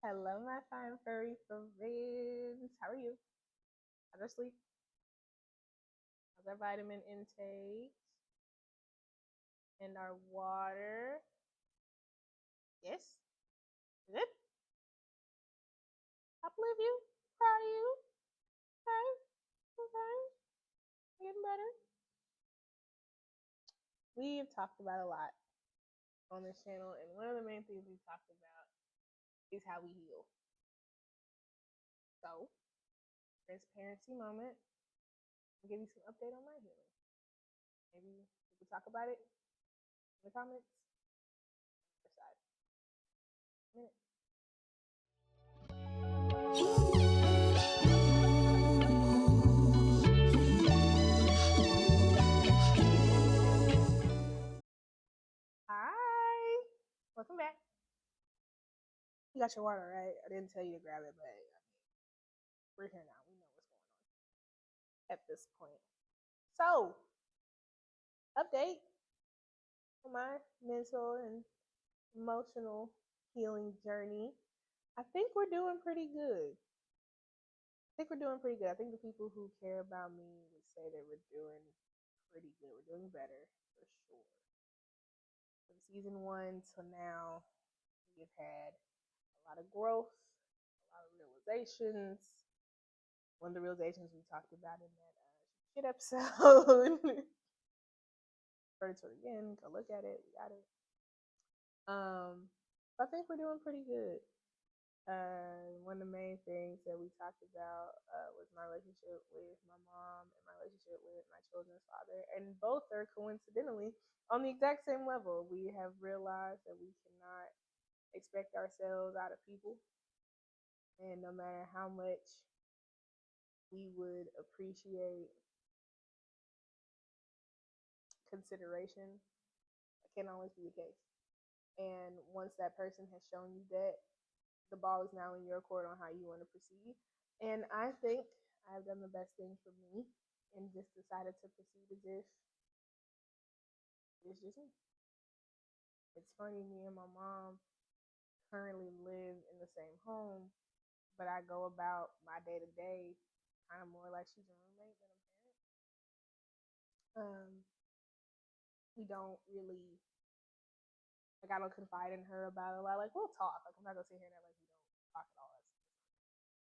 Hello, my fine furry friends. How are you? How's our sleep? How's our vitamin intake? And our water? Yes? Good? I believe you. Proud of you. Okay. Okay. Getting better. We've talked about a lot on this channel, and one of the main things we've talked about is how we heal. So, transparency moment. I'll give you some update on my healing. Maybe we can talk about it in the comments. Side. Minute. Hi. Welcome back. You got your water, right? I didn't tell you to grab it, but we're here now. We know what's going on at this point. So, update on my mental and emotional healing journey. I think we're doing pretty good. I think the people who care about me would say that we're doing pretty good. We're doing better for sure. From season one to now, we've had a lot of growth, a lot of realizations. One of the realizations we talked about in that shit episode. Refer to it again. Go look at it. We got it. I think we're doing pretty good. One of the main things that we talked about was my relationship with my mom and my relationship with my children's father, and both are coincidentally on the exact same level. We have realized that we cannot expect ourselves out of people, and no matter how much we would appreciate consideration, it can't always be the case. And once that person has shown you that, the ball is now in your court on how you want to proceed. And I think I've done the best thing for me and just decided to proceed as if it's just me. It's funny, me and my mom currently live in the same home, but I go about my day to day kind of more like she's a roommate than a parent. We don't really I don't confide in her about it a lot. Like we'll talk. Like I'm not gonna sit here and act like we don't talk at all.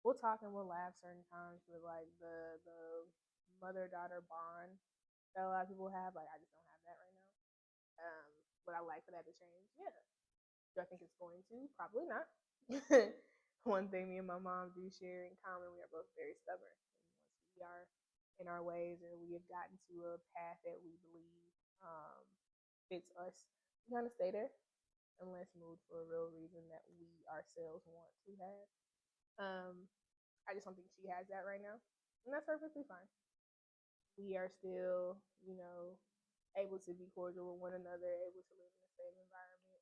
We'll talk and we'll laugh certain times with like the mother daughter bond that a lot of people have. Like I just don't have that right now. Would I like for that to change? Yeah. Do I think it's going to? Probably not. One thing me and my mom do share in common, we are both very stubborn. And once we are in our ways and we have gotten to a path that we believe fits us, we're gonna stay there unless moved for a real reason that we ourselves want to have. I just don't think she has that right now, and that's perfectly fine. We are still, able to be cordial with one another, able to live in the same environment,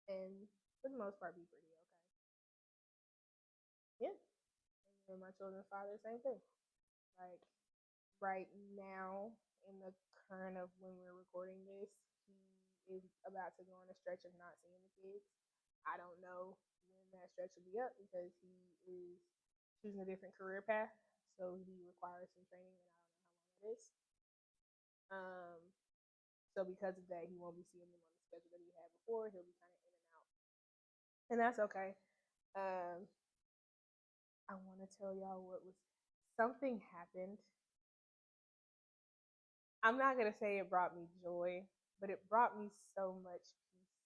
and for the most part, be pretty okay. Yeah, and my children's father, same thing. Like right now, in the current of when we're recording this, he is about to go on a stretch of not seeing the kids. I don't know when that stretch will be up because he is choosing a different career path, so he requires some training, and I don't know how long it is. So because of that, he won't be seeing them on the schedule that he had before. He'll be kind of in and out, and that's okay. I want to tell y'all what was something happened. I'm not gonna say it brought me joy, but it brought me so much peace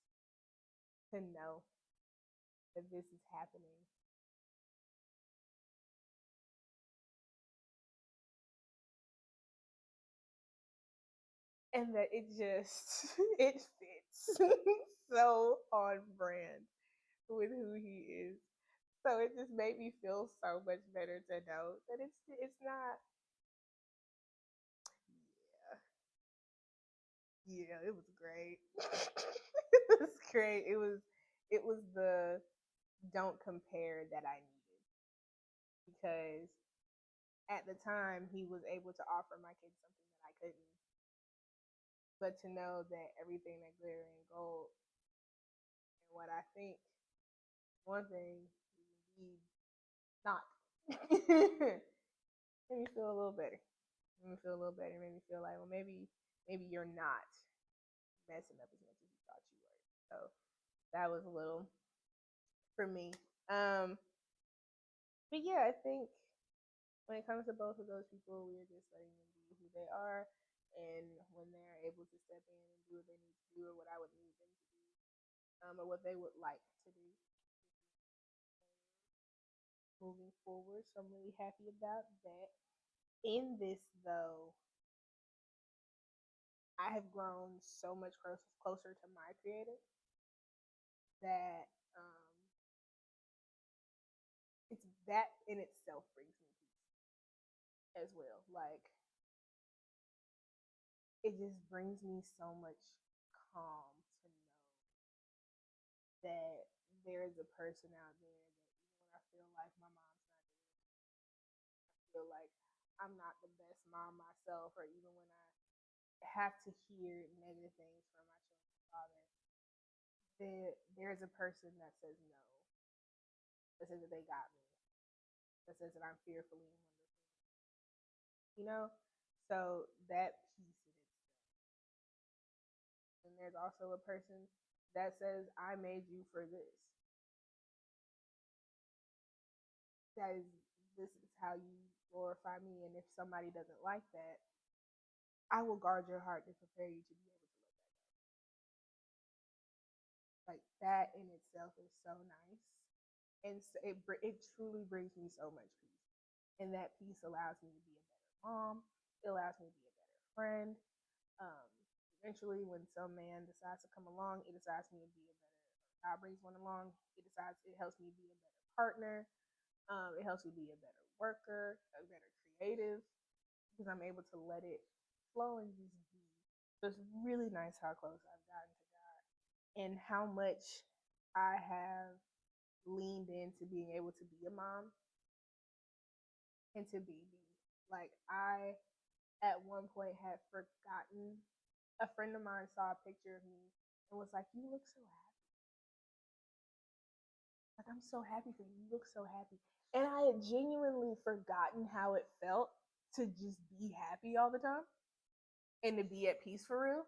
to know that this is happening. And that it just it fits so on brand with who he is. So it just made me feel so much better to know that it's not. Yeah, it was great. It was great. It was the don't compare that I needed because at the time he was able to offer my kids something that I couldn't. But to know that everything that glitter and gold and what I think, one thing be not. Made me feel a little better. Made me feel a little better. Made me feel like, well, maybe you're not messing up as much as you thought you were. So that was a little for me. But yeah, I think when it comes to both of those people, we're just letting them be who they are, and when they're able to step in and do what they need to do, or what I would need them to do, or what they would like to do moving forward. So I'm really happy about that. In this, though, I have grown so much closer to my creator that it's that in itself brings me peace as well. Like, it just brings me so much calm to know that there is a person out there that even when I feel like my mom's not doing it, I feel like I'm not the best mom myself, or even when I have to hear negative things from my children's father, there's a person that says no, that says that they got me, that says that I'm fearfully and wonderfully, you know? So that piece in itself. And there's also a person that says, I made you for this. That is, this is how you glorify me. And if somebody doesn't like that, I will guard your heart to prepare you to be able to let that go. Like, that in itself is so nice. And so it truly brings me so much peace. And that peace allows me to be a better mom. It allows me to be a better friend. Um, Eventually, when some man decides to come along, it decides me to be a better. God brings one along. It helps me be a better partner. It helps me be a better worker, a better creative, because I'm able to let it flow and just be. So it's really nice how close I've gotten to God, and how much I have leaned into being able to be a mom and to be me. Like, I, at one point, had forgotten. A friend of mine saw a picture of me and was like, "You look so happy. Like, I'm so happy for you. You look so happy." And I had genuinely forgotten how it felt to just be happy all the time and to be at peace for real.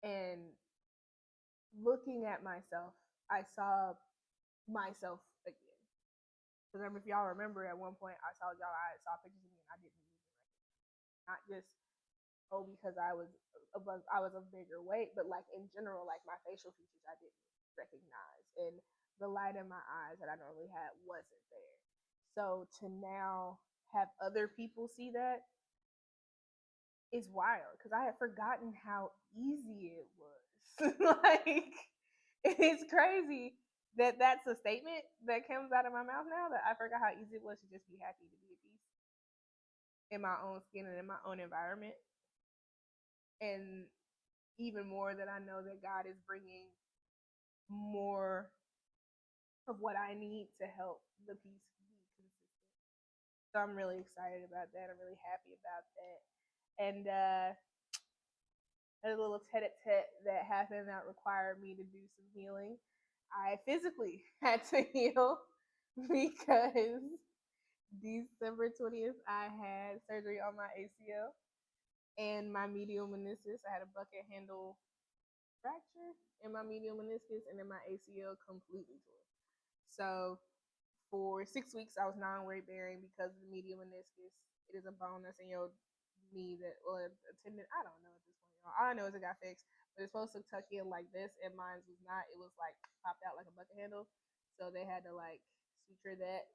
And looking at myself, I saw myself again. Because if y'all remember, at one point I saw pictures of me and I didn't even recognize. Not just because I was of bigger weight, but like in general, like my facial features I didn't recognize, and the light in my eyes that I normally had wasn't there. So to now have other people see that is wild, because I had forgotten how easy it was. Like, it's crazy that that's a statement that comes out of my mouth now, that I forgot how easy it was to just be happy, to be at peace in my own skin and in my own environment. And even more that I know that God is bringing more of what I need to help the peace be consistent. So I'm really excited about that. I'm really happy about that. And a little tete-a-tete that happened that required me to do some healing. I physically had to heal because December 20th, I had surgery on my ACL and my medial meniscus. I had a bucket handle fracture in my medial meniscus, and then my ACL completely tore. So for 6 weeks, I was non-weight bearing because of the medial meniscus. It is a bone that's in your knee that, or a tendon. I don't know at this point. All I know is it got fixed, but it's supposed to tuck in like this, and mine was not. It was like popped out like a bucket handle. So they had to like suture that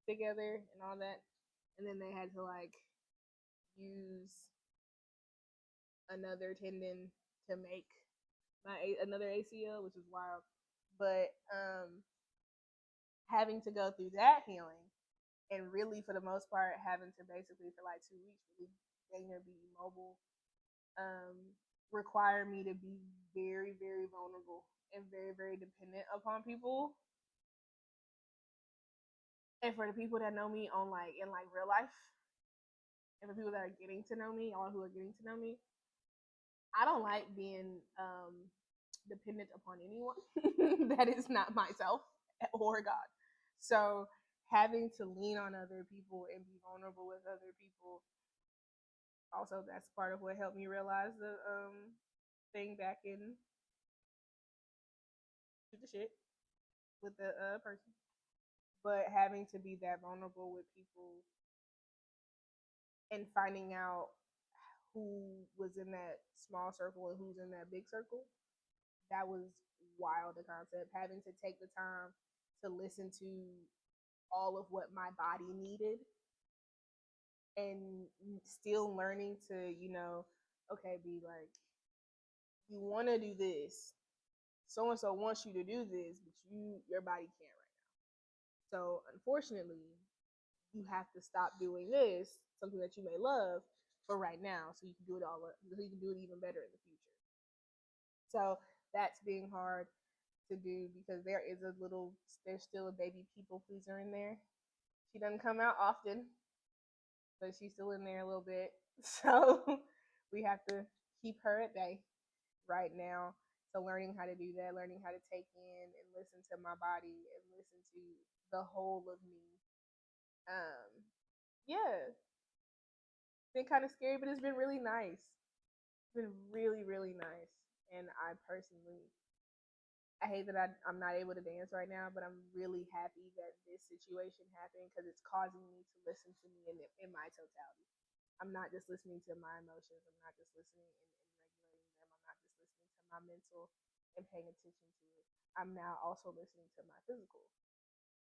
together and all that, and then they had to like use another tendon to make another ACL, which is wild. But having to go through that healing, and really for the most part having to basically for like 2 weeks really dang near be immobile, require me to be very, very vulnerable and very, very dependent upon people. And for the people that know me on like in like real life, and for people that are getting to know me, all who are getting to know me, I don't like being dependent upon anyone that is not myself or God. So having to lean on other people and be vulnerable with other people, also that's part of what helped me realize the thing back in the shit with the person. But having to be that vulnerable with people and finding out who was in that small circle and who's in that big circle, that was wild, the concept. Having to take the time to listen to all of what my body needed and still learning to, okay, be like, you want to do this. So and so wants you to do this, but your body can't right now. So unfortunately, you have to stop doing this, something that you may love, for right now, so you can do it all, so you can do it even better in the future. So that's being hard to do because there's still a baby people pleaser in there. She doesn't come out often, but she's still in there a little bit. So we have to keep her at bay right now. So learning how to do that, learning how to take in and listen to my body and listen to the whole of me. Um, yeah, it's been kind of scary, but it's been really nice. It's been really, really nice. And I hate that I'm not able to dance right now, but I'm really happy that this situation happened because it's causing me to listen to me in my totality. I'm not just listening to my emotions. I'm not just listening and regulating them. I'm not just listening to my mental and paying attention to it. I'm now also listening to my physical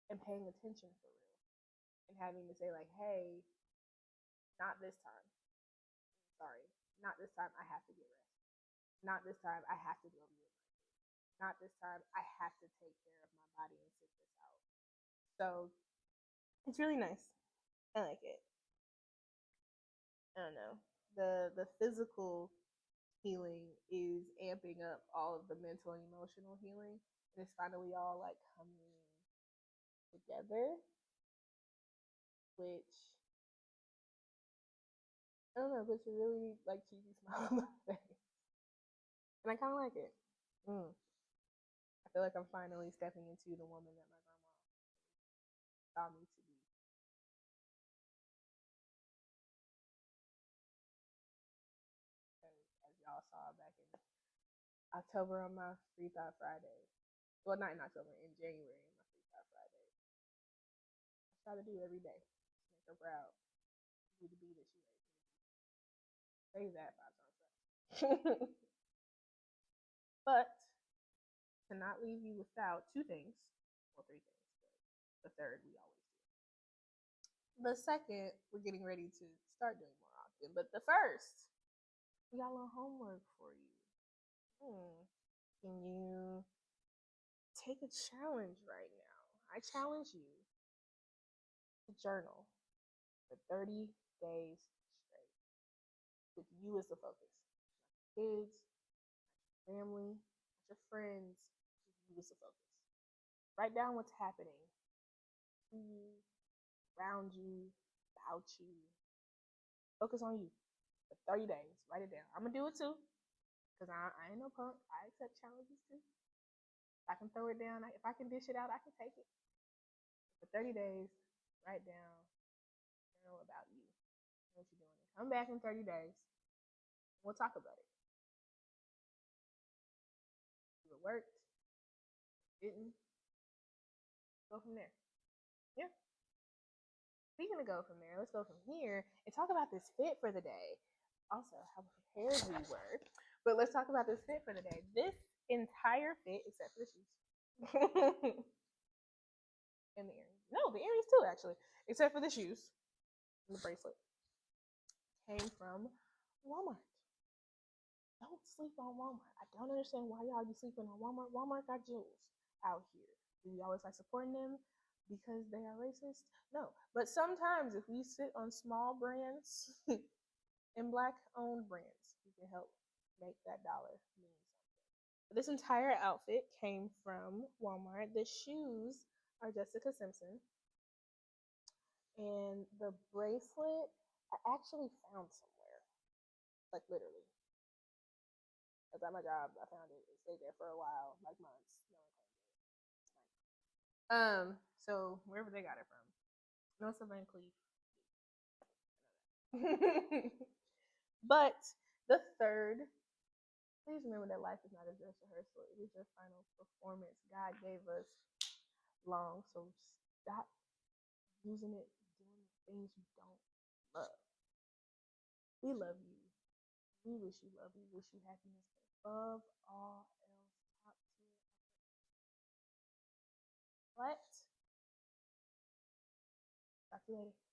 and paying attention for real and having to say like, hey, not this time. Sorry, not this time. I have to get rest. Not this time. I have to go be with my kids. Not this time. I have to take care of my body and sit this out. So it's really nice. I like it. I don't know. The physical healing is amping up all of the mental and emotional healing. And it's finally all like coming together, which I don't know, puts a really like cheesy smile on my face. And I kinda like it. I feel like I'm finally stepping into the woman that my grandma saw me to be. As y'all saw back in October on my Free Thought Friday. Well, not in October, in January on my Free Thought Friday. I try to do every day. Just make her proud. Do the bee that she raised me. Say that 5 times fast. But to not leave you without two things, well, three things, but the third we always do. The second, we're getting ready to start doing more often. But the first, we got a little homework for you. Can you take a challenge right now? I challenge you to journal for 30 days straight with you as the focus. Kids, family, your friends, you as the focus. Write down what's happening to you, around you, about you. Focus on you for 30 days. Write it down. I'm going to do it too because I ain't no punk. I accept challenges too. If I can throw it down, if I can dish it out, I can take it. For 30 days, write down, journal about you. What you're doing. Come back in 30 days. We'll talk about it. If it worked, didn't, go from there. Yeah. Speaking of go from there, let's go from here and talk about this fit for the day. Also, how prepared we were. But let's talk about this fit for the day. This entire fit, except for the shoes. And the earrings. No, the earrings too, actually. Except for the shoes and the bracelet. Came from Walmart. Don't sleep on Walmart. I don't understand why y'all be sleeping on Walmart. Walmart got jewels out here. Do we always like supporting them because they are racist? No. But sometimes if we sit on small brands and black-owned brands, we can help make that dollar mean something. This entire outfit came from Walmart. The shoes are Jessica Simpson. And the bracelet, I actually found somewhere. Like literally. I was at my job. I found it. It stayed there for a while, like months. No one claimed it. So wherever they got it from, North Van Cleef. But the third, please remember that life is not a dress rehearsal. It is your final performance. God gave us long, so stop using it doing things you don't love. We love you. We wish you love. We wish you happiness. Above all else, top tier. What? Talk to you later.